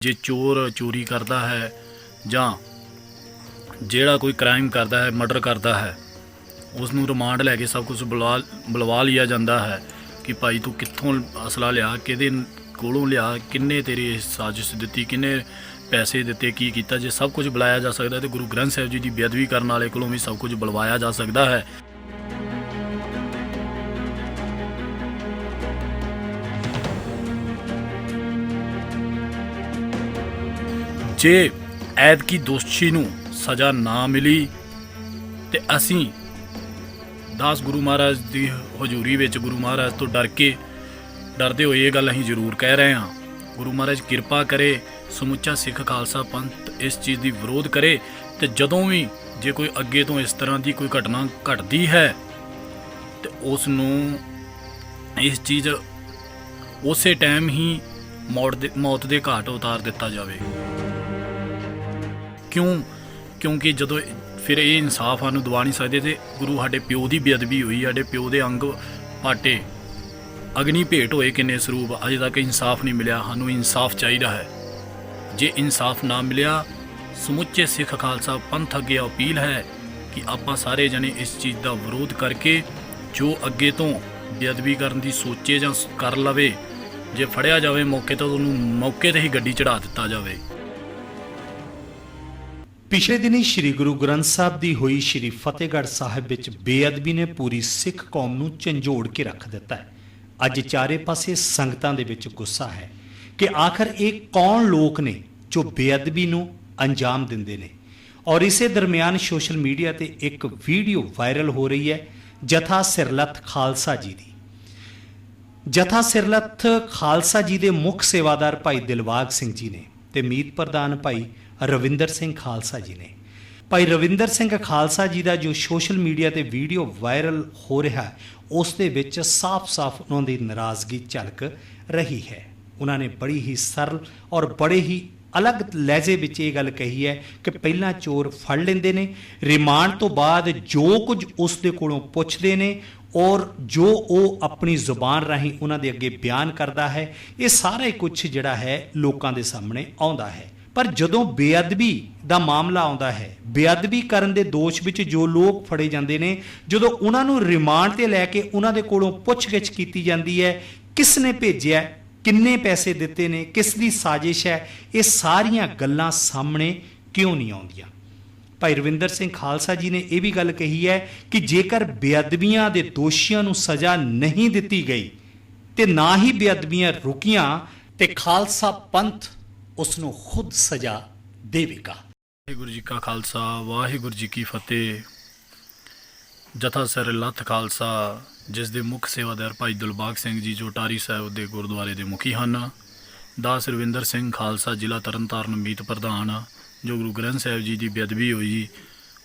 जे चोर चोरी करता है ਜਾਂ ਜਿਹੜਾ ਕੋਈ ਕ੍ਰਾਈਮ ਕਰਦਾ ਹੈ, ਮਰਡਰ ਕਰਦਾ ਹੈ, ਉਸ ਨੂੰ ਰਿਮਾਂਡ ਲੈ ਕੇ ਸਭ ਕੁਝ ਬੁਲਵਾ ਲਿਆ ਜਾਂਦਾ ਹੈ ਕਿ ਭਾਈ ਤੂੰ ਕਿੱਥੋਂ ਅਸਲਾ ਲਿਆ, ਕਿਹਦੇ ਕੋਲੋਂ ਲਿਆ, ਕਿੰਨੇ ਤੇਰੀ ਸਾਜ਼ਿਸ਼ ਦਿੱਤੀ, ਕਿੰਨੇ ਪੈਸੇ ਦਿੱਤੇ, ਕੀ ਕੀਤਾ। ਜੇ ਸਭ ਕੁਝ ਬੁਲਾਇਆ ਜਾ ਸਕਦਾ ਤੇ ਗੁਰੂ ਗ੍ਰੰਥ ਸਾਹਿਬ ਜੀ ਦੀ ਬੇਅਦਬੀ ਕਰਨ ਵਾਲੇ ਕੋਲੋਂ ਵੀ ਸਭ ਕੁਝ ਬੁਲਵਾਇਆ ਜਾ ਸਕਦਾ ਹੈ। ਜੇ ਐਤਕੀ ਦੋਸ਼ੀ ਨੂੰ ਸਜ਼ਾ ਨਾ ਮਿਲੀ ਤੇ ਅਸੀਂ ਦਾਸ ਗੁਰੂ ਮਹਾਰਾਜ ਦੀ ਹਜ਼ੂਰੀ ਵਿੱਚ ਗੁਰੂ ਮਹਾਰਾਜ ਤੋਂ ਡਰਦੇ ਹੋਏ ਇਹ ਗੱਲ ਅਸੀਂ ਜ਼ਰੂਰ ਕਹਿ ਰਹੇ ਹਾਂ। ਗੁਰੂ ਮਹਾਰਾਜ ਕਿਰਪਾ ਕਰੇ, ਸਮੁੱਚਾ ਸਿੱਖ ਖਾਲਸਾ ਪੰਥ ਇਸ ਚੀਜ਼ ਦੀ ਵਿਰੋਧ ਕਰੇ ਤੇ ਜਦੋਂ ਵੀ ਜੇ ਕੋਈ ਅੱਗੇ ਤੋਂ ਇਸ ਤਰ੍ਹਾਂ ਦੀ ਕੋਈ ਘਟਨਾ ਘਟਦੀ ਹੈ ਤੇ ਉਸ ਨੂੰ ਇਸ ਚੀਜ਼ ਉਸੇ ਟਾਈਮ ਹੀ ਮੌਤ ਦੇ ਘਾਟ ਉਤਾਰ ਦਿੱਤਾ ਜਾਵੇ। ਕਿਉਂਕਿ ਜਦੋਂ ਫਿਰ ਇਹ ਇਨਸਾਫ ਸਾਨੂੰ ਦਵਾ ਨਹੀਂ ਸਕਦੇ ਤੇ ਗੁਰੂ ਸਾਡੇ ਪਿਓ ਦੀ ਬੇਅਦਬੀ ਹੋਈ, ਸਾਡੇ ਪਿਓ ਦੇ ਅੰਗ ਪਾਟੇ, ਅਗਨੀ ਭੇਟ ਹੋਏ ਕਿੰਨੇ ਸਰੂਪ, ਅਜੇ ਤੱਕ ਇਨਸਾਫ ਨਹੀਂ ਮਿਲਿਆ। ਸਾਨੂੰ ਇਨਸਾਫ ਚਾਹੀਦਾ ਹੈ। ਜੇ ਇਨਸਾਫ ਨਾ ਮਿਲਿਆ, ਸਮੁੱਚੇ ਸਿੱਖ ਖਾਲਸਾ ਪੰਥ ਅੱਗੇ ਅਪੀਲ ਹੈ ਕਿ ਆਪਾਂ ਸਾਰੇ ਜਣੇ ਇਸ ਚੀਜ਼ ਦਾ ਵਿਰੋਧ ਕਰਕੇ ਜੋ ਅੱਗੇ ਤੋਂ ਬੇਅਦਬੀ ਕਰਨ ਦੀ ਸੋਚੇ ਜਾਂ ਕਰ ਲਵੇ, ਜੇ ਫੜਿਆ ਜਾਵੇ ਮੌਕੇ ਤੋਂ ਉਹਨੂੰ ਮੌਕੇ 'ਤੇ ਹੀ ਗੱਡੀ ਚੜ੍ਹਾ ਦਿੱਤਾ ਜਾਵੇ। ਪਿਛਲੇ ਦਿਨੀ ਸ਼੍ਰੀ ਗੁਰੂ ਗ੍ਰੰਥ ਸਾਹਿਬ ਦੀ ਹੋਈ ਸ਼੍ਰੀ ਫਤਿਹਗੜ੍ਹ ਸਾਹਿਬ ਵਿੱਚ ਬੇਅਦਬੀ ਨੇ ਪੂਰੀ ਸਿੱਖ ਕੌਮ ਨੂੰ ਝੰਜੋੜ ਕੇ ਰੱਖ ਦਿੱਤਾ ਹੈ। ਅੱਜ ਚਾਰੇ ਪਾਸੇ ਸੰਗਤਾਂ ਦੇ ਵਿੱਚ ਗੁੱਸਾ ਹੈ ਕਿ ਆਖਰ ਇਹ ਕੌਣ ਲੋਕ ਨੇ ਜੋ ਬੇਅਦਬੀ ਨੂੰ ਅੰਜਾਮ ਦਿੰਦੇ ਨੇ। ਔਰ ਇਸੇ ਦਰਮਿਆਨ ਸੋਸ਼ਲ ਮੀਡੀਆ ਤੇ ਇੱਕ ਵੀਡੀਓ ਵਾਇਰਲ ਹੋ ਰਹੀ ਹੈ ਜਥਾ ਸਿਰਲੱਥ ਖਾਲਸਾ ਜੀ ਦੀ। ਜਥਾ ਸਿਰਲੱਥ ਖਾਲਸਾ ਜੀ ਦੇ ਮੁੱਖ ਸੇਵਾਦਾਰ ਭਾਈ ਦਿਲਬਾਗ ਸਿੰਘ ਜੀ ਨੇ ਤੇ ਮੀਤ ਪ੍ਰਧਾਨ ਭਾਈ ਰਵਿੰਦਰ ਸਿੰਘ ਖਾਲਸਾ ਜੀ ਨੇ। ਭਾਈ ਰਵਿੰਦਰ ਸਿੰਘ ਖਾਲਸਾ ਜੀ ਦਾ ਜੋ ਸੋਸ਼ਲ ਮੀਡੀਆ ਤੇ ਵੀਡੀਓ ਵਾਇਰਲ ਹੋ ਰਿਹਾ ਹੈ ਉਸ ਦੇ ਵਿੱਚ ਸਾਫ਼-ਸਾਫ਼ ਉਹਨਾਂ ਦੀ ਨਾਰਾਜ਼ਗੀ ਝਲਕ ਰਹੀ ਹੈ। ਉਹਨਾਂ ਨੇ ਬੜੀ ਹੀ ਸਰਲ ਔਰ ਬੜੇ ਹੀ ਅਲੱਗ ਲਹਿਜੇ ਵਿੱਚ ਇਹ ਗੱਲ ਕਹੀ ਹੈ ਕਿ ਪਹਿਲਾਂ ਚੋਰ ਫੜ ਲੈਂਦੇ ਨੇ, ਰਿਮਾਂਡ ਤੋਂ ਬਾਅਦ ਜੋ ਕੁਝ ਉਸ ਦੇ ਕੋਲੋਂ ਪੁੱਛਦੇ ਨੇ ਔਰ ਜੋ ਉਹ ਆਪਣੀ ਜ਼ੁਬਾਨ ਰਾਹੀਂ ਉਹਨਾਂ ਦੇ ਅੱਗੇ ਬਿਆਨ ਕਰਦਾ ਹੈ, ਇਹ ਸਾਰਾ ਹੀ ਕੁਝ ਜਿਹੜਾ ਹੈ ਲੋਕਾਂ ਦੇ ਸਾਹਮਣੇ ਆਉਂਦਾ ਹੈ। ਪਰ ਜਦੋਂ ਬੇਅਦਬੀ ਦਾ ਮਾਮਲਾ ਆਉਂਦਾ ਹੈ, ਬੇਅਦਬੀ ਕਰਨ ਦੇ ਦੋਸ਼ ਵਿੱਚ ਜੋ ਲੋਕ ਫੜੇ ਜਾਂਦੇ ਨੇ, ਜਦੋਂ ਉਹਨਾਂ ਨੂੰ ਰਿਮਾਂਡ ਤੇ ਲੈ ਕੇ ਉਹਨਾਂ ਦੇ ਕੋਲੋਂ ਪੁੱਛਗਿੱਛ ਕੀਤੀ ਜਾਂਦੀ ਹੈ, ਕਿਸ ਨੇ ਭੇਜਿਆ, ਕਿੰਨੇ ਪੈਸੇ ਦਿੱਤੇ ਨੇ, ਕਿਸ ਦੀ ਸਾਜ਼ਿਸ਼ ਹੈ, ਇਹ ਸਾਰੀਆਂ ਗੱਲਾਂ ਸਾਹਮਣੇ ਕਿਉਂ ਨਹੀਂ ਆਉਂਦੀਆਂ। ਭਾਈ ਰਵਿੰਦਰ ਸਿੰਘ ਖਾਲਸਾ ਜੀ ਨੇ ਇਹ ਵੀ ਗੱਲ ਕਹੀ ਹੈ ਕਿ ਜੇਕਰ ਬੇਅਦਬੀਆਂ ਦੇ ਦੋਸ਼ੀਆਂ ਨੂੰ ਸਜ਼ਾ ਨਹੀਂ ਦਿੱਤੀ ਗਈ ਤੇ ਨਾ ਹੀ ਬੇਅਦਬੀਆਂ ਰੁਕੀਆਂ ਤੇ ਖਾਲਸਾ ਪੰਥ ਉਸ ਨੂੰ ਖੁਦ ਸਜ਼ਾ ਦੇਵੇਗਾ। ਵਾਹਿਗੁਰੂ ਜੀ ਕਾ ਖਾਲਸਾ, ਵਾਹਿਗੁਰੂ ਜੀ ਕੀ ਫਤਿਹ। ਜਥਾ ਸਿਰਲੱਥ ਖਾਲਸਾ ਜਿਸ ਦੇ ਮੁੱਖ ਸੇਵਾਦਾਰ ਭਾਈ ਦਿਲਬਾਗ ਸਿੰਘ ਜੀ ਜੋ ਟਾਹਰੀ ਸਾਹਿਬ ਦੇ ਗੁਰਦੁਆਰੇ ਦੇ ਮੁਖੀ ਹਨ, ਦਾਸ ਰਵਿੰਦਰ ਸਿੰਘ ਖਾਲਸਾ ਜ਼ਿਲ੍ਹਾ ਤਰਨਤਾਰਨ ਮੀਤ ਪ੍ਰਧਾਨ, ਜੋ ਗੁਰੂ ਗ੍ਰੰਥ ਸਾਹਿਬ ਜੀ ਦੀ ਬੇਅਦਬੀ ਹੋਈ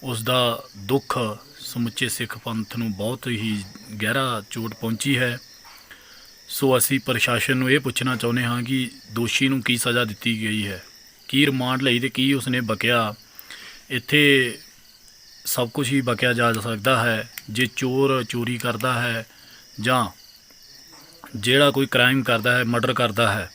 ਉਸ ਦਾ ਦੁੱਖ ਸਮੁੱਚੇ ਸਿੱਖ ਪੰਥ ਨੂੰ ਬਹੁਤ ਹੀ ਗਹਿਰਾ ਚੋਟ ਪਹੁੰਚੀ ਹੈ। ਸੋ ਅਸੀਂ ਪ੍ਰਸ਼ਾਸਨ ਨੂੰ ਇਹ ਪੁੱਛਣਾ ਚਾਹੁੰਦੇ ਹਾਂ ਕਿ ਦੋਸ਼ੀ ਨੂੰ ਕੀ ਸਜ਼ਾ ਦਿੱਤੀ ਗਈ ਹੈ, ਕੀ ਰਿਮਾਂਡ ਲਈ ਤੇ ਕੀ ਉਸਨੇ ਬਕਿਆ। ਇੱਥੇ ਸਭ ਕੁਝ ਹੀ ਬਕਿਆ ਜਾ ਸਕਦਾ ਹੈ। ਜੇ ਚੋਰ ਚੋਰੀ ਕਰਦਾ ਹੈ ਜਾਂ ਜਿਹੜਾ ਕੋਈ ਕ੍ਰਾਈਮ ਕਰਦਾ ਹੈ, ਮਰਡਰ ਕਰਦਾ ਹੈ,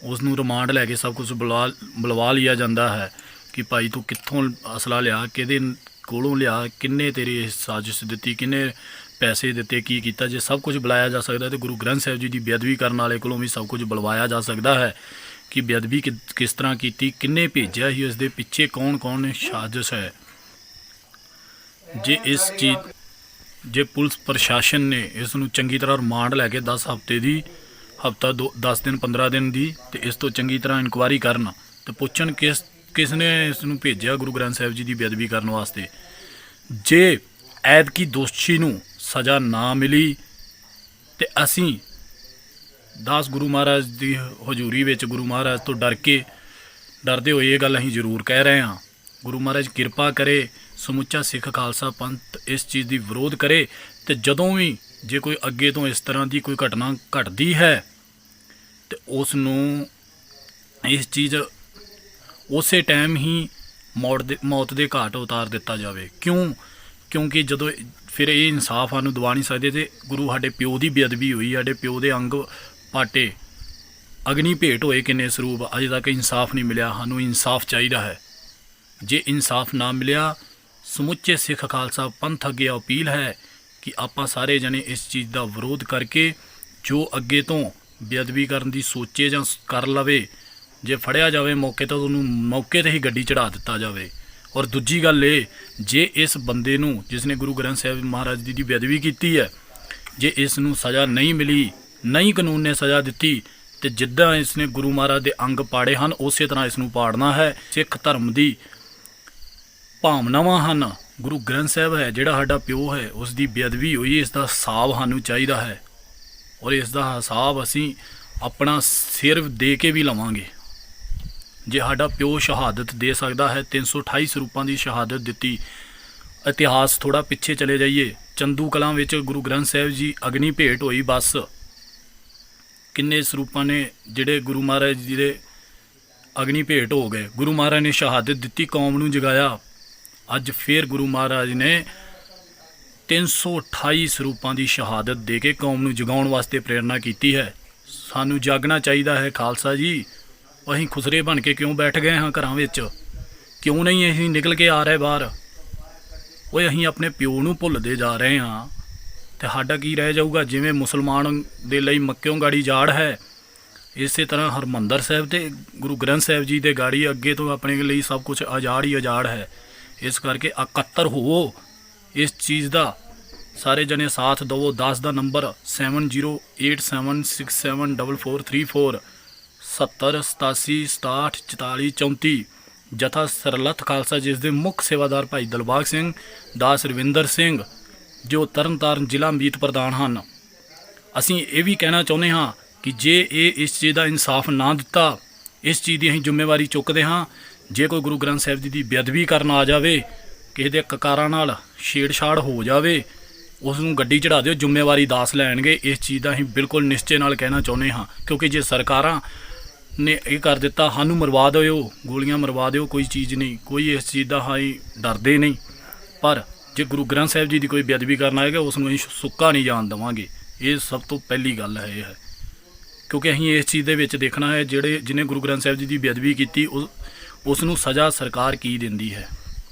ਉਸ ਨੂੰ ਰਿਮਾਂਡ ਲੈ ਕੇ ਸਭ ਕੁਝ ਬੁਲਵਾ ਲਿਆ ਜਾਂਦਾ ਹੈ ਕਿ ਭਾਈ ਤੂੰ ਕਿੱਥੋਂ ਅਸਲਾ ਲਿਆ, ਕਿਹਦੇ ਕੋਲੋਂ ਲਿਆ, ਕਿੰਨੇ ਤੇਰੀ ਸਾਜ਼ਿਸ਼ ਦਿੱਤੀ, ਕਿੰਨੇ ਪੈਸੇ ਦਿੱਤੇ, ਕੀ ਕੀਤਾ। ਜੇ ਸਭ ਕੁਝ ਬੁਲਾਇਆ ਜਾ ਸਕਦਾ ਤੇ ਗੁਰੂ ਗ੍ਰੰਥ ਸਾਹਿਬ ਜੀ ਦੀ ਬੇਅਦਬੀ ਕਰਨ ਵਾਲੇ ਕੋਲੋਂ ਵੀ ਸਭ ਕੁਝ ਬੁਲਵਾਇਆ ਜਾ ਸਕਦਾ ਹੈ ਕਿ ਬੇਅਦਬੀ ਕਿਸ ਤਰ੍ਹਾਂ ਕੀਤੀ, ਕਿੰਨੇ ਭੇਜਿਆ ਸੀ, ਉਸ ਦੇ ਪਿੱਛੇ ਕੌਣ ਸਾਜ਼ਿਸ਼ ਹੈ। ਜੇ ਪੁਲਿਸ ਪ੍ਰਸ਼ਾਸਨ ਨੇ ਇਸ ਨੂੰ ਚੰਗੀ ਤਰ੍ਹਾਂ ਰਿਮਾਂਡ ਲੈ ਕੇ 10 ਦਿਨ 15 ਦਿਨ ਦੀ ਤੇ ਇਸ ਤੋਂ ਚੰਗੀ ਤਰ੍ਹਾਂ ਇਨਕੁਆਇਰੀ ਕਰਨ ਤੇ ਪੁੱਛਣ ਕਿਸ ਨੇ ਇਸ ਨੂੰ ਭੇਜਿਆ ਗੁਰੂ ਗ੍ਰੰਥ ਸਾਹਿਬ ਜੀ ਦੀ ਬੇਅਦਬੀ ਕਰਨ ਵਾਸਤੇ। ਜੇ ਐਤਕੀ ਦੋਸ਼ੀ ਨੂੰ ਸਜ਼ਾ ਨਾ ਮਿਲੀ ਤੇ ਅਸੀਂ ਦਾਸ ਗੁਰੂ ਮਹਾਰਾਜ ਦੀ ਹਜ਼ੂਰੀ ਵਿੱਚ ਗੁਰੂ ਮਹਾਰਾਜ ਤੋਂ ਡਰਦੇ ਹੋਏ ਇਹ ਗੱਲ ਅਸੀਂ ਜ਼ਰੂਰ ਕਹਿ ਰਹੇ ਹਾਂ। ਗੁਰੂ ਮਹਾਰਾਜ ਕਿਰਪਾ ਕਰੇ, ਸਮੁੱਚਾ ਸਿੱਖ ਖਾਲਸਾ ਪੰਥ ਇਸ ਚੀਜ਼ ਦੀ ਵਿਰੋਧ ਕਰੇ ਤੇ ਜਦੋਂ ਵੀ ਜੇ ਕੋਈ ਅੱਗੇ ਤੋਂ ਇਸ ਤਰ੍ਹਾਂ ਦੀ ਕੋਈ ਘਟਨਾ ਘਟਦੀ ਹੈ ਤੇ ਉਸ ਨੂੰ ਇਸ ਚੀਜ਼ ਉਸੇ ਟਾਈਮ ਹੀ ਮੌਤ ਦੇ ਘਾਟ ਉਤਾਰ ਦਿੱਤਾ ਜਾਵੇ। ਕਿਉਂਕਿ ਜਦੋਂ ਫਿਰ ਇਹ ਇਨਸਾਫ ਸਾਨੂੰ ਦਵਾ ਨਹੀਂ ਸਕਦੇ ਤੇ ਗੁਰੂ ਸਾਡੇ ਪਿਓ ਦੀ ਬੇਅਦਬੀ ਹੋਈ, ਸਾਡੇ ਪਿਓ ਦੇ ਅੰਗ ਪਾਟੇ, ਅਗਨੀ ਭੇਟ ਹੋਏ ਕਿੰਨੇ ਸਰੂਪ, ਅਜੇ ਤੱਕ ਇਨਸਾਫ ਨਹੀਂ ਮਿਲਿਆ। ਸਾਨੂੰ ਇਨਸਾਫ ਚਾਹੀਦਾ ਹੈ। ਜੇ ਇਨਸਾਫ ਨਾ ਮਿਲਿਆ, ਸਮੁੱਚੇ ਸਿੱਖ ਖਾਲਸਾ ਪੰਥ ਅੱਗੇ ਅਪੀਲ ਹੈ ਕਿ ਆਪਾਂ ਸਾਰੇ ਜਣੇ ਇਸ ਚੀਜ਼ ਦਾ ਵਿਰੋਧ ਕਰਕੇ ਜੋ ਅੱਗੇ ਤੋਂ ਬੇਅਦਬੀ ਕਰਨ ਦੀ ਸੋਚੇ ਜਾਂ ਕਰ ਲਵੇ, ਜੇ ਫੜਿਆ ਜਾਵੇ ਮੌਕੇ ਤੋਂ ਉਹਨੂੰ ਮੌਕੇ 'ਤੇ ਹੀ ਗੱਡੀ ਚੜ੍ਹਾ ਦਿੱਤਾ ਜਾਵੇ। ਔਰ ਦੂਜੀ ਗੱਲ ਇਹ, ਜੇ ਇਸ ਬੰਦੇ ਨੂੰ ਜਿਸ ਨੇ ਗੁਰੂ ਗ੍ਰੰਥ ਸਾਹਿਬ ਮਹਾਰਾਜ ਜੀ ਦੀ ਬੇਅਦਬੀ ਕੀਤੀ ਹੈ, ਜੇ ਇਸ ਨੂੰ ਸਜ਼ਾ ਨਹੀਂ ਮਿਲੀ, ਨਹੀਂ ਕਾਨੂੰਨ ਨੇ ਸਜ਼ਾ ਦਿੱਤੀ, ਤੇ ਜਿੱਦਾਂ ਇਸ ਨੇ ਗੁਰੂ ਮਹਾਰਾਜ ਦੇ ਅੰਗ ਪਾੜੇ ਹਨ ਉਸੇ ਤਰ੍ਹਾਂ ਇਸ ਨੂੰ ਪਾੜਨਾ ਹੈ। ਸਿੱਖ ਧਰਮ ਦੀ ਭਾਵਨਾਵਾਂ ਹਨ, ਗੁਰੂ ਗ੍ਰੰਥ ਸਾਹਿਬ ਹੈ ਜਿਹੜਾ ਸਾਡਾ ਪਿਓ ਹੈ, ਉਸ ਦੀ ਬੇਅਦਬੀ ਹੋਈ, ਇਸ ਦਾ ਹਿਸਾਬ ਸਾਨੂੰ ਚਾਹੀਦਾ ਹੈ। ਔਰ ਇਸ ਦਾ ਹਿਸਾਬ ਅਸੀਂ ਆਪਣਾ ਸਿਰ ਦੇ ਕੇ ਵੀ ਲਵਾਂਗੇ। ਜੇ ਸਾਡਾ ਪਿਓ ਸ਼ਹਾਦਤ ਦੇ ਸਕਦਾ ਹੈ, 328 ਸਰੂਪਾਂ ਦੀ ਸ਼ਹਾਦਤ ਦਿੱਤੀ। ਇਤਿਹਾਸ ਥੋੜ੍ਹਾ ਪਿੱਛੇ ਚਲੇ ਜਾਈਏ, ਚੰਦੂ ਕਲਾਂ ਵਿੱਚ ਗੁਰੂ ਗ੍ਰੰਥ ਸਾਹਿਬ ਜੀ ਅਗਨੀ ਭੇਟ ਹੋਈ, ਬਸ ਕਿੰਨੇ ਸਰੂਪਾਂ ਨੇ ਜਿਹੜੇ ਗੁਰੂ ਮਹਾਰਾਜ ਜੀ ਦੇ ਅਗਨੀ ਭੇਟ ਹੋ ਗਏ। ਗੁਰੂ ਮਹਾਰਾਜ ਨੇ ਸ਼ਹਾਦਤ ਦਿੱਤੀ, ਕੌਮ ਨੂੰ ਜਗਾਇਆ। ਅੱਜ ਫਿਰ ਗੁਰੂ ਮਹਾਰਾਜ ਨੇ 328 ਸਰੂਪਾਂ ਦੀ ਸ਼ਹਾਦਤ ਦੇ ਕੇ ਕੌਮ ਨੂੰ ਜਗਾਉਣ ਵਾਸਤੇ ਪ੍ਰੇਰਨਾ ਕੀਤੀ ਹੈ। ਸਾਨੂੰ ਜਾਗਣਾ ਚਾਹੀਦਾ ਹੈ ਖਾਲਸਾ ਜੀ। ਅਸੀਂ ਖੁਸਰੇ ਬਣ ਕੇ ਕਿਉਂ ਬੈਠ ਗਏ ਹਾਂ ਘਰਾਂ ਵਿੱਚ? ਕਿਉਂ ਨਹੀਂ ਅਸੀਂ ਨਿਕਲ ਕੇ ਆ ਰਹੇ ਬਾਹਰ? ਓਏ ਅਸੀਂ ਆਪਣੇ ਪਿਓ ਨੂੰ ਭੁੱਲਦੇ ਜਾ ਰਹੇ ਹਾਂ ਤੇ ਸਾਡਾ ਕੀ ਰਹਿ ਜਾਊਗਾ? ਜਿਵੇਂ ਮੁਸਲਮਾਨ ਦੇ ਲਈ ਮੱਕਿਓਂ ਗਾੜੀ ਜਾੜ ਹੈ, ਇਸੇ ਤਰ੍ਹਾਂ ਹਰਿਮੰਦਰ ਸਾਹਿਬ ਤੇ ਗੁਰੂ ਗ੍ਰੰਥ ਸਾਹਿਬ ਜੀ ਦੇ ਗਾੜੀ ਅੱਗੇ ਤੋਂ ਆਪਣੇ ਲਈ ਸਭ ਕੁਝ ਆਜ਼ਾਦ ਹੀ ਆਜ਼ਾਦ ਹੈ। ਇਸ ਕਰਕੇ ਇਕੱਤਰ ਹੋਵੋ, ਇਸ ਚੀਜ਼ ਦਾ ਸਾਰੇ ਜਣੇ ਸਾਥ ਦਵੋ। 10 ਦਾ ਨੰਬਰ 7087674434 70 87 67 44 34। ਜਥਾ ਸਰਲੱਥ ਖਾਲਸਾ ਜਿਸ ਦੇ ਮੁੱਖ ਸੇਵਾਦਾਰ ਭਾਈ ਦਿਲਬਾਗ ਸਿੰਘ ਦਾਸ ਰਵਿੰਦਰ ਸਿੰਘ ਜੋ ਤਰਨਤਾਰਨ ਜ਼ਿਲ੍ਹਾ ਮੀਤ ਪ੍ਰਧਾਨ ਹਨ। ਅਸੀਂ ਇਹ ਵੀ ਕਹਿਣਾ ਚਾਹੁੰਦੇ ਹਾਂ ਕਿ ਜੇ ਇਹ ਇਸ ਚੀਜ਼ ਦਾ ਇਨਸਾਫ ਨਾ ਦਿੱਤਾ, ਇਸ ਚੀਜ਼ ਦੀ ਅਸੀਂ ਜ਼ਿੰਮੇਵਾਰੀ ਚੁੱਕਦੇ ਹਾਂ। ਜੇ ਕੋਈ ਗੁਰੂ ਗ੍ਰੰਥ ਸਾਹਿਬ ਜੀ ਦੀ ਬੇਅਦਬੀ ਕਰਨ ਆ ਜਾਵੇ, ਕਿਸੇ ਦੇ ਕਕਾਰਾਂ ਨਾਲ ਛੇੜਛਾੜ ਹੋ ਜਾਵੇ, ਉਸ ਨੂੰ ਗੱਡੀ ਚੜ੍ਹਾ ਦਿਓ, ਜ਼ਿੰਮੇਵਾਰੀ ਦਾਸ ਲੈਣਗੇ। ਇਸ ਚੀਜ਼ ਦਾ ਅਸੀਂ ਬਿਲਕੁਲ ਨਿਸ਼ਚੇ ਨਾਲ ਕਹਿਣਾ ਚਾਹੁੰਦੇ ਹਾਂ, ਕਿਉਂਕਿ ਜੇ ਸਰਕਾਰਾਂ ਨੇ ਇਹ ਕਰ ਦਿੱਤਾ, ਸਾਨੂੰ ਮਰਵਾ ਦਿਓ, ਗੋਲੀਆਂ ਮਰਵਾ ਦਿਓ, ਕੋਈ ਚੀਜ਼ ਨਹੀਂ, ਕੋਈ ਇਸ ਚੀਜ਼ ਦਾ ਅਸੀਂ ਡਰਦੇ ਨਹੀਂ। ਪਰ ਜੇ ਗੁਰੂ ਗ੍ਰੰਥ ਸਾਹਿਬ ਜੀ ਦੀ ਕੋਈ ਬੇਅਦਬੀ ਕਰਨ ਆਏਗਾ, ਉਸ ਨੂੰ ਅਸੀਂ ਸੁੱਕਾ ਨਹੀਂ ਜਾਣ ਦੇਵਾਂਗੇ। ਇਹ ਸਭ ਤੋਂ ਪਹਿਲੀ ਗੱਲ ਹੈ ਇਹ ਹੈ, ਕਿਉਂਕਿ ਅਸੀਂ ਇਸ ਚੀਜ਼ ਦੇ ਵਿੱਚ ਦੇਖਣਾ ਹੈ ਜਿਹਨੇ ਗੁਰੂ ਗ੍ਰੰਥ ਸਾਹਿਬ ਜੀ ਦੀ ਬੇਅਦਬੀ ਕੀਤੀ ਉਸ ਨੂੰ ਸਜ਼ਾ ਸਰਕਾਰ ਕੀ ਦਿੰਦੀ ਹੈ।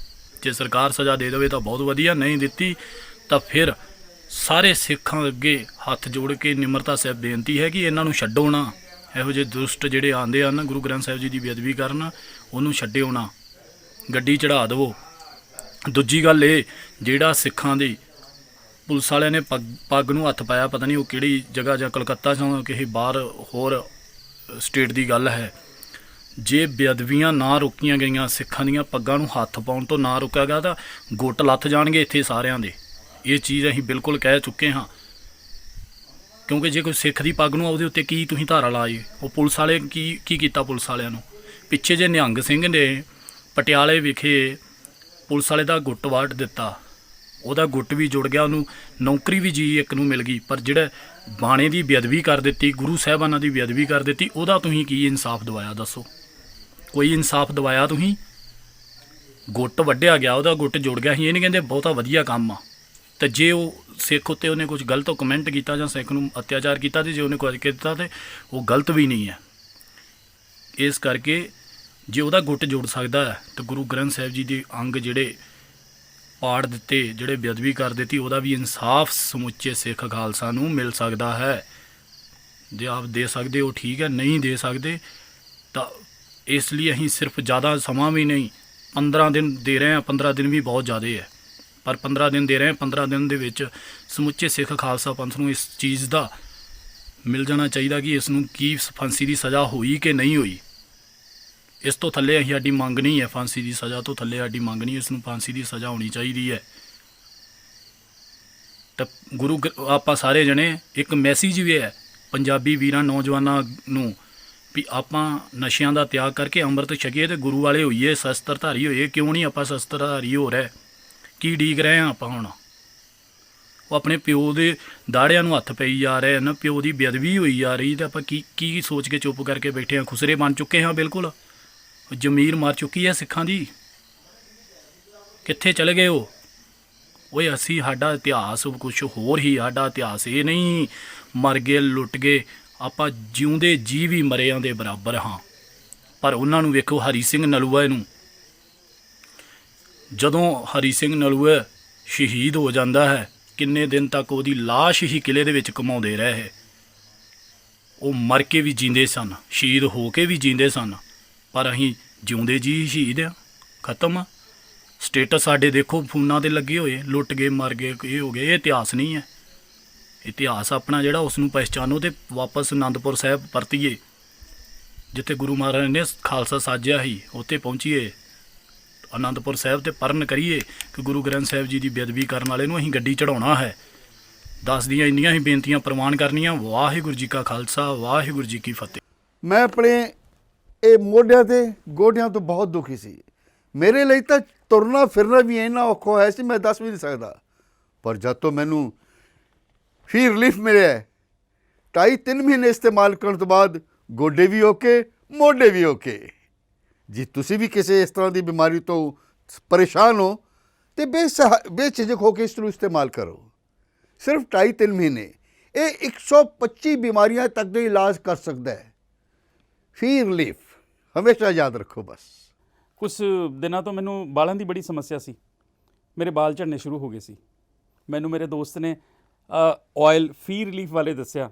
ਜੇ ਸਰਕਾਰ ਸਜ਼ਾ ਦੇ ਦੇਵੇ ਤਾਂ ਬਹੁਤ ਵਧੀਆ, ਨਹੀਂ ਦਿੱਤੀ ਤਾਂ ਫਿਰ ਸਾਰੇ ਸਿੱਖਾਂ ਅੱਗੇ ਹੱਥ ਜੋੜ ਕੇ ਨਿਮਰਤਾ ਸਾਹਿਬ ਬੇਨਤੀ ਹੈ ਕਿ ਇਹਨਾਂ ਨੂੰ ਛੱਡੋ ਨਾ। ਇਹੋ ਜਿਹੇ ਦੁਸ਼ਟ ਜਿਹੜੇ ਆਉਂਦੇ ਹਨ ਗੁਰੂ ਗ੍ਰੰਥ ਸਾਹਿਬ ਜੀ ਦੀ ਬੇਅਦਬੀ ਕਰਨ, ਉਹਨੂੰ ਛੱਡਿਓ ਨਾ, ਗੱਡੀ ਚੜ੍ਹਾ ਦੇਵੋ। ਦੂਜੀ ਗੱਲ ਇਹ, ਜਿਹੜਾ ਸਿੱਖਾਂ ਦੀ ਪੁਲਿਸ ਵਾਲਿਆਂ ਨੇ ਪੱਗ ਨੂੰ ਹੱਥ ਪਾਇਆ, ਪਤਾ ਨਹੀਂ ਉਹ ਕਿਹੜੀ ਜਗ੍ਹਾ ਜਾਂ ਕਲਕੱਤਾ ਜਾਂ ਕਿਸੇ ਬਾਹਰ ਹੋਰ ਸਟੇਟ ਦੀ ਗੱਲ ਹੈ, ਜੇ ਬੇਅਦਬੀਆਂ ਨਾ ਰੋਕੀਆਂ ਗਈਆਂ, ਸਿੱਖਾਂ ਦੀਆਂ ਪੱਗਾਂ ਨੂੰ ਹੱਥ ਪਾਉਣ ਤੋਂ ਨਾ ਰੋਕਿਆ ਗਿਆ ਤਾਂ ਗੁੱਟ ਲੱਥ ਜਾਣਗੇ ਇੱਥੇ ਸਾਰਿਆਂ ਦੇ। ਇਹ ਚੀਜ਼ ਅਸੀਂ ਬਿਲਕੁਲ ਕਹਿ ਚੁੱਕੇ ਹਾਂ, ਕਿਉਂਕਿ ਜੇ ਕੋਈ ਸਿੱਖ ਦੀ ਪੱਗ ਨੂੰ ਉਹਦੇ ਉੱਤੇ ਕੀ ਤੁਸੀਂ ਧਾਰਾ ਲਾਏ? ਉਹ ਪੁਲਿਸ ਵਾਲੇ ਕੀ ਕੀਤਾ? ਪੁਲਿਸ ਵਾਲਿਆਂ ਨੂੰ ਪਿੱਛੇ ਜੇ ਨਿਹੰਗ ਸਿੰਘ ਨੇ ਪਟਿਆਲੇ ਵਿਖੇ ਪੁਲਿਸ ਵਾਲੇ ਦਾ ਗੁੱਟ ਵੱਢ ਦਿੱਤਾ, ਉਹਦਾ ਗੁੱਟ ਵੀ ਜੁੜ ਗਿਆ, ਉਹਨੂੰ ਨੌਕਰੀ ਵੀ ਜੀ ਇੱਕ ਨੂੰ ਮਿਲ ਗਈ। ਪਰ ਜਿਹੜਾ ਬਾਣੇ ਦੀ ਬੇਅਦਬੀ ਕਰ ਦਿੱਤੀ, ਗੁਰੂ ਸਾਹਿਬਾਨਾਂ ਦੀ ਬੇਅਦਬੀ ਕਰ ਦਿੱਤੀ, ਉਹਦਾ ਤੁਸੀਂ ਕੀ ਇਨਸਾਫ ਦਿਵਾਇਆ? ਦੱਸੋ, ਕੋਈ ਇਨਸਾਫ ਦਿਵਾਇਆ ਤੁਸੀਂ? ਗੁੱਟ ਵੱਢਿਆ ਗਿਆ, ਉਹਦਾ ਗੁੱਟ ਜੁੜ ਗਿਆ। ਅਸੀਂ ਇਹ ਨਹੀਂ ਕਹਿੰਦੇ ਬਹੁਤਾ ਵਧੀਆ ਕੰਮ ਆ, ਤੇ ਜੇ ਉਹ ਸਿੱਖ ਉੱਤੇ ਉਹਨੇ ਕੁਝ ਗਲਤ ਕਮੈਂਟ ਕੀਤਾ ਜਾਂ ਸਿੱਖ ਨੂੰ ਅਤਿਆਚਾਰ ਕੀਤਾ, ਤੇ ਜੇ ਉਹਨੇ ਕੁਝ ਕੀਤਾ ਤੇ ਉਹ ਗਲਤ ਵੀ ਨਹੀਂ ਹੈ। ਇਸ ਕਰਕੇ ਜੇ ਉਹਦਾ ਗੁੱਟ ਜੁੜ ਸਕਦਾ ਹੈ ਤਾਂ ਗੁਰੂ ਗ੍ਰੰਥ ਸਾਹਿਬ ਜੀ ਦੇ ਅੰਗ ਜਿਹੜੇ ਪਾੜ ਦਿੱਤੇ, ਜਿਹੜੇ ਬੇਅਦਬੀ ਕਰ ਦਿੱਤੀ, ਉਹਦਾ ਵੀ ਇਨਸਾਫ ਸਮੁੱਚੇ ਸਿੱਖ ਖਾਲਸਾ ਨੂੰ ਮਿਲ ਸਕਦਾ ਹੈ। ਜੇ ਆਪ ਦੇ ਸਕਦੇ ਹੋ ਠੀਕ ਹੈ, ਨਹੀਂ ਦੇ ਸਕਦੇ ਤਾਂ ਇਸ ਲਈ ਅਸੀਂ ਸਿਰਫ ਜ਼ਿਆਦਾ ਸਮਾਂ ਵੀ ਨਹੀਂ, 15 ਦਿਨ ਦੇ ਰਹੇ ਹਾਂ। 15 ਦਿਨ ਵੀ ਬਹੁਤ ਜ਼ਿਆਦਾ ਹੈ, ਪਰ 15 ਦਿਨ ਦੇ ਰਹੇ ਹਾਂ। 15 ਦਿਨ ਦੇ ਵਿੱਚ ਸਮੁੱਚੇ ਸਿੱਖ ਖਾਲਸਾ ਪੰਥ ਨੂੰ ਇਸ ਚੀਜ਼ ਦਾ ਮਿਲ ਜਾਣਾ ਚਾਹੀਦਾ ਕਿ ਇਸ ਨੂੰ ਕੀ ਫਾਂਸੀ ਦੀ ਸਜ਼ਾ ਹੋਈ ਕਿ ਨਹੀਂ ਹੋਈ। ਇਸ ਤੋਂ ਥੱਲੇ ਅਸੀਂ ਸਾਡੀ ਮੰਗ ਨਹੀਂ ਹੈ, ਫਾਂਸੀ ਦੀ ਸਜ਼ਾ ਤੋਂ ਥੱਲੇ ਸਾਡੀ ਮੰਗ ਨਹੀਂ, ਇਸ ਨੂੰ ਫਾਂਸੀ ਦੀ ਸਜ਼ਾ ਹੋਣੀ ਚਾਹੀਦੀ ਹੈ। ਤਾਂ ਆਪਾਂ ਸਾਰੇ ਜਣੇ ਇੱਕ ਮੈਸੇਜ ਵੀ ਹੈ ਪੰਜਾਬੀ ਵੀਰਾਂ ਨੌਜਵਾਨਾਂ ਨੂੰ ਵੀ ਆਪਾਂ ਨਸ਼ਿਆਂ ਦਾ ਤਿਆਗ ਕਰਕੇ ਅੰਮ੍ਰਿਤ ਛਕੀਏ ਤੇ ਗੁਰੂ ਵਾਲੇ ਹੋਈਏ, ਸ਼ਸਤਰਧਾਰੀ ਹੋਈਏ। ਕਿਉਂ ਨਹੀਂ ਆਪਾਂ ਸ਼ਸਤਰਧਾਰੀ ਹੋ ਰਹੇ? ਕੀ ਉਡੀਕ ਰਹੇ ਹਾਂ ਆਪਾਂ ਹੁਣ? ਉਹ ਆਪਣੇ ਪਿਓ ਦੇ ਦਾੜਿਆਂ ਨੂੰ ਹੱਥ ਪਈ ਜਾ ਰਹੇ ਹਨ, ਪਿਓ ਦੀ ਬੇਅਦਬੀ ਹੋਈ ਜਾ ਰਹੀ, ਤੇ ਆਪਾਂ ਕੀ ਸੋਚ ਕੇ ਚੁੱਪ ਕਰਕੇ ਬੈਠੇ ਹਾਂ? ਖੁਸਰੇ ਬਣ ਚੁੱਕੇ ਹਾਂ ਬਿਲਕੁਲ। ਜ਼ਮੀਰ ਮਰ ਚੁੱਕੀ ਹੈ ਸਿੱਖਾਂ ਦੀ। ਕਿੱਥੇ ਚਲੇ ਗਏ ਉਹ? ਓਏ ਅਸੀਂ ਸਾਡਾ ਇਤਿਹਾਸ ਕੁਛ ਹੋਰ ਹੀ, ਸਾਡਾ ਇਤਿਹਾਸ ਇਹ ਨਹੀਂ ਮਰ ਗਏ, ਲੁੱਟ ਗਏ। ਆਪਾਂ ਜਿਉਂਦੇ ਜੀ ਵੀ ਮਰਿਆਂ ਦੇ ਬਰਾਬਰ ਹਾਂ। ਪਰ ਉਹਨਾਂ ਨੂੰ ਵੇਖੋ, ਹਰੀ ਸਿੰਘ ਨਲੂਆ ਨੂੰ, ਜਦੋਂ ਹਰੀ ਸਿੰਘ ਨਲੂਆ ਸ਼ਹੀਦ ਹੋ ਜਾਂਦਾ ਹੈ, ਕਿੰਨੇ ਦਿਨ ਤੱਕ ਉਹਦੀ ਲਾਸ਼ ਹੀ ਕਿਲੇ ਦੇ ਵਿੱਚ ਘੁਮਾਉਂਦੇ ਰਹੇ। ਉਹ ਮਰ ਕੇ ਵੀ ਜੀਂਦੇ ਸਨ, ਸ਼ਹੀਦ ਹੋ ਕੇ ਵੀ ਜੀਂਦੇ ਸਨ, ਪਰ ਅਸੀਂ ਜਿਉਂਦੇ ਜੀ ਹੀ ਸ਼ਹੀਦ ਆ, ਖਤਮ ਆ। ਸਟੇਟਸ ਸਾਡੇ ਦੇਖੋ ਫੋਨਾਂ 'ਤੇ ਲੱਗੇ ਹੋਏ, ਲੁੱਟ ਗਏ, ਮਰ ਗਏ, ਇਹ ਹੋ ਗਏ। ਇਹ ਇਤਿਹਾਸ ਨਹੀਂ ਹੈ। ਇਤਿਹਾਸ ਆਪਣਾ ਜਿਹੜਾ ਉਸ ਨੂੰ ਪਹਿਚਾਨੋ ਅਤੇ ਵਾਪਸ ਅਨੰਦਪੁਰ ਸਾਹਿਬ ਪਰਤੀਏ, ਜਿੱਥੇ ਗੁਰੂ ਮਹਾਰਾਜ ਨੇ ਖਾਲਸਾ ਸਾਜਿਆ ਸੀ, ਉੱਥੇ ਪਹੁੰਚੀਏ, ਅਨੰਦਪੁਰ ਸਾਹਿਬ ਤੇ ਪਰਨ ਕਰੀਏ ਕਿ ਗੁਰੂ ਗ੍ਰੰਥ ਸਾਹਿਬ ਜੀ ਦੀ ਬੇਅਦਬੀ ਕਰਨ ਵਾਲੇ ਨੂੰ ਅਸੀਂ ਗੱਡੀ ਚੜਾਉਣਾ ਹੈ। ਦਸ ਦੀਆਂ ਇੰਨੀਆਂ ਹੀ ਬੇਨਤੀਆਂ ਪ੍ਰਵਾਨ ਕਰਨੀਆਂ। ਵਾਹਿਗੁਰੂ ਜੀ ਕਾ ਖਾਲਸਾ, ਵਾਹਿਗੁਰੂ ਜੀ ਕੀ ਫਤਿਹ। ਮੈਂ ਆਪਣੇ ਇਹ ਮੋਢਿਆਂ ਤੇ ਗੋਡਿਆਂ ਤੋਂ ਬਹੁਤ ਦੁਖੀ ਸੀ। ਮੇਰੇ ਲਈ ਤਾਂ ਤੁਰਨਾ ਫਿਰਨਾ ਵੀ ਇੰਨਾ ਔਖਾ ਹੋਇਆ ਸੀ, ਮੈਂ ਦੱਸ ਵੀ ਨਹੀਂ ਸਕਦਾ। ਪਰ ਜਦ ਤੋਂ ਮੈਨੂੰ ਫੀ ਰਿਲੀਫ ਮਿਲਿਆ, 2.5-3 ਮਹੀਨੇ ਇਸਤੇਮਾਲ ਕਰਨ ਤੋਂ ਬਾਅਦ ਗੋਡੇ ਵੀ ਓਕੇ, ਮੋਢੇ ਵੀ ਓਕੇ। ਜੇ ਤੁਸੀਂ ਵੀ ਕਿਸੇ ਇਸ ਤਰ੍ਹਾਂ ਦੀ ਬਿਮਾਰੀ ਤੋਂ ਪਰੇਸ਼ਾਨ ਹੋ ਤਾਂ ਬੇਝਿਜਕ ਹੋ ਕੇ ਇਸ ਨੂੰ ਇਸਤੇਮਾਲ ਕਰੋ। ਸਿਰਫ 2.5-3 ਮਹੀਨੇ ਇਹ 125 ਬਿਮਾਰੀਆਂ ਤੱਕ ਦਾ ਇਲਾਜ ਕਰ ਸਕਦਾ ਹੈ। ਫੀ ਰਿਲੀਫ ਹਮੇਸ਼ਾ ਯਾਦ ਰੱਖੋ। ਬਸ ਕੁਛ ਦਿਨਾਂ ਤੋਂ ਮੈਨੂੰ ਬਾਲਾਂ ਦੀ ਬੜੀ ਸਮੱਸਿਆ ਸੀ। ਮੇਰੇ ਬਾਲ ਝੜਨੇ ਸ਼ੁਰੂ ਹੋ ਗਏ ਸੀ। ਮੈਨੂੰ ਮੇਰੇ ਦੋਸਤ ਨੇ ਆਇਲ ਫੀ ਰਿਲੀਫ ਵਾਲੇ ਦੱਸਿਆ।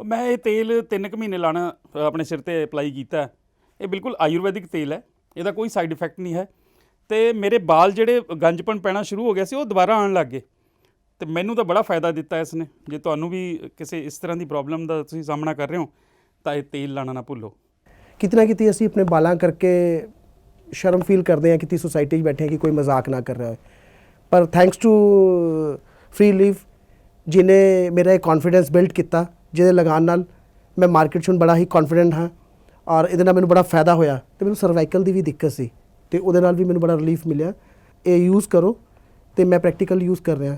ਮੈਂ ਇਹ ਤੇਲ 3 ਕੁ ਮਹੀਨੇ ਲਾਣਾ ਆਪਣੇ ਸਿਰ 'ਤੇ ਅਪਲਾਈ ਕੀਤਾ। ਇਹ ਬਿਲਕੁਲ ਆਯੁਰਵੈਦਿਕ ਤੇਲ ਹੈ, ਇਹਦਾ ਕੋਈ ਸਾਈਡ ਇਫੈਕਟ ਨਹੀਂ ਹੈ। ਅਤੇ ਮੇਰੇ ਬਾਲ ਜਿਹੜੇ ਗੰਜਪਣ ਪੈਣਾ ਸ਼ੁਰੂ ਹੋ ਗਿਆ ਸੀ, ਉਹ ਦੁਬਾਰਾ ਆਉਣ ਲੱਗ ਗਏ। ਅਤੇ ਮੈਨੂੰ ਤਾਂ ਬੜਾ ਫਾਇਦਾ ਦਿੱਤਾ ਇਸ ਨੇ। ਜੇ ਤੁਹਾਨੂੰ ਵੀ ਕਿਸੇ ਇਸ ਤਰ੍ਹਾਂ ਦੀ ਪ੍ਰੋਬਲਮ ਦਾ ਤੁਸੀਂ ਸਾਹਮਣਾ ਕਰ ਰਹੇ ਹੋ ਤਾਂ ਇਹ ਤੇਲ ਲਾਣਾ ਨਾ ਭੁੱਲੋ। ਕਿਤਨਾ ਕਿਤੇ ਅਸੀਂ ਆਪਣੇ ਬਾਲਾਂ ਕਰਕੇ ਸ਼ਰਮ ਫੀਲ ਕਰਦੇ ਹਾਂ ਕਿ ਸੋਸਾਇਟੀ 'ਚ ਬੈਠੇ ਹਾਂ ਕਿ ਕੋਈ ਮਜ਼ਾਕ ਨਾ ਕਰ ਰਿਹਾ ਹੋਏ, ਪਰ ਥੈਂਕਸ ਟੂ ਫ੍ਰੀ ਲੀਫ ਜਿਹਨੇ ਮੇਰਾ ਇਹ ਕੌਨਫੀਡੈਂਸ ਬਿਲਡ ਕੀਤਾ, ਜਿਹਦੇ ਲਗਾਉਣ ਨਾਲ ਮੈਂ ਮਾਰਕੀਟ 'ਚ ਹੁਣ ਬੜਾ ਹੀ ਕੌਨਫੀਡੈਂਟ ਹਾਂ ਔਰ ਇਹਦੇ ਨਾਲ ਮੈਨੂੰ ਬੜਾ ਫਾਇਦਾ ਹੋਇਆ। ਅਤੇ ਮੈਨੂੰ ਸਰਵਾਈਕਲ ਦੀ ਵੀ ਦਿੱਕਤ ਸੀ ਅਤੇ ਉਹਦੇ ਨਾਲ ਵੀ ਮੈਨੂੰ ਬੜਾ ਰਿਲੀਫ ਮਿਲਿਆ। ਇਹ ਯੂਜ਼ ਕਰੋ ਅਤੇ ਮੈਂ ਪ੍ਰੈਕਟੀਕਲ ਯੂਜ਼ ਕਰ ਰਿਹਾ।